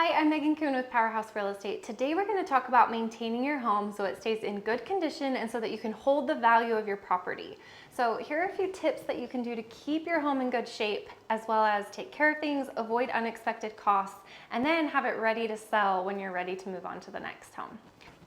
Hi, I'm Megan Kuhn with Powerhouse Real Estate. Today we're going to talk about maintaining your home so it stays in good condition and so that you can hold the value of your property. So here are a few tips that you can do to keep your home in good shape, as well as take care of things, avoid unexpected costs, and then have it ready to sell when you're ready to move on to the next home.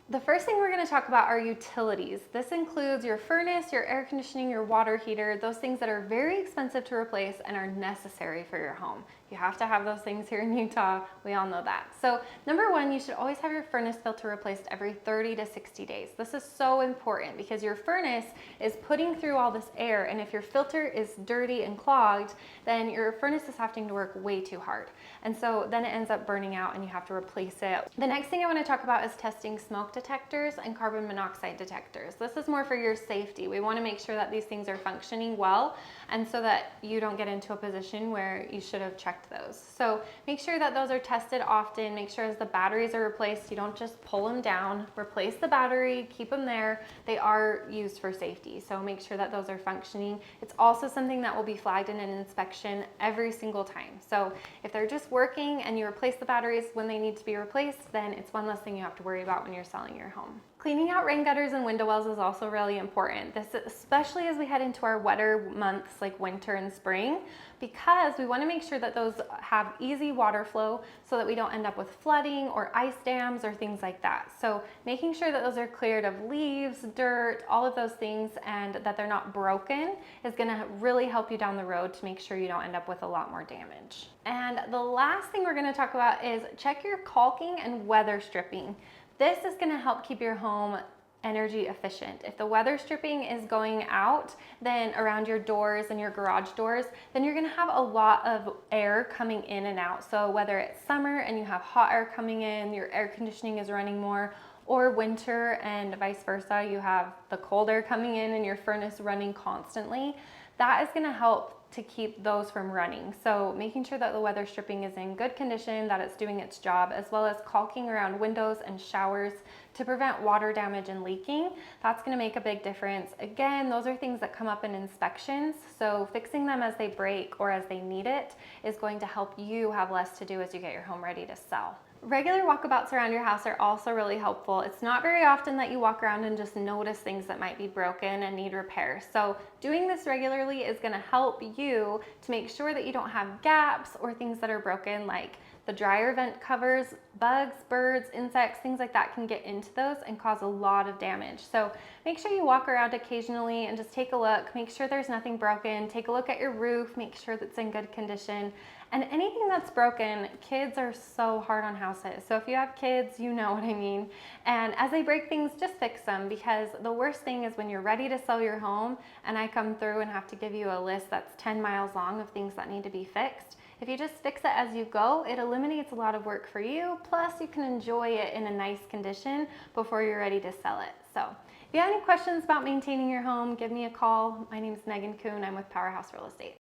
The first thing we're going to talk about are utilities. This includes your furnace, your air conditioning, your water heater, those things that are very expensive to replace and are necessary for your home. You have to have those things here in Utah. We all know that. So number one, you should always have your furnace filter replaced every 30 to 60 days. This is so important because your furnace is putting through all this air, and if your filter is dirty and clogged, then your furnace is having to work way too hard. And so then it ends up burning out and you have to replace it. The next thing I want to talk about is testing smoke detectors and carbon monoxide detectors. This is more for your safety. We want to make sure that these things are functioning well, and so that you don't get into a position where you should have checked those. So make sure that those are tested often. Make sure as the batteries are replaced, you don't just pull them down. Replace the battery, keep them there. They are used for safety, so make sure that those are functioning. It's also something that will be flagged in an inspection every single time. So if they're just working and you replace the batteries when they need to be replaced, then it's one less thing you have to worry about when you're selling your home. Cleaning out rain gutters and window wells is also really important. This, especially as we head into our wetter months like winter and spring, because we want to make sure that those have easy water flow so that we don't end up with flooding or ice dams or things like that. So making sure that those are cleared of leaves, dirt, all of those things, and that they're not broken is going to really help you down the road to make sure you don't end up with a lot more damage. And the last thing we're going to talk about is check your caulking and weather stripping. This is going to help keep your home energy efficient. If the weather stripping is going out then around your doors and your garage doors, then you're going to have a lot of air coming in and out. So whether it's summer and you have hot air coming in, your air conditioning is running more, or winter and vice versa, you have the cold air coming in and your furnace running constantly, that is going to help to keep those from running. So making sure that the weather stripping is in good condition, that it's doing its job, as well as caulking around windows and showers to prevent water damage and leaking, that's going to make a big difference. Again, those are things that come up in inspections, so fixing them as they break or as they need it is going to help you have less to do as you get your home ready to sell. Regular walkabouts around your house are also really helpful. It's not very often that you walk around and just notice things that might be broken and need repair. So doing this regularly is going to help you to make sure that you don't have gaps or things that are broken, like the dryer vent covers. Bugs, birds, insects, things like that can get into those and cause a lot of damage. So make sure you walk around occasionally and just take a look, make sure there's nothing broken, take a look at your roof, make sure that's in good condition. And anything that's broken, kids are so hard on houses. So if you have kids, you know what I mean. And as they break things, just fix them, because the worst thing is when you're ready to sell your home and I come through and have to give you a list that's 10 miles long of things that need to be fixed. If you just fix it as you go, it eliminates a lot of work for you, plus you can enjoy it in a nice condition before you're ready to sell it. So if you have any questions about maintaining your home, give me a call. My name is Megan Kuhn. I'm with Powerhouse Real Estate.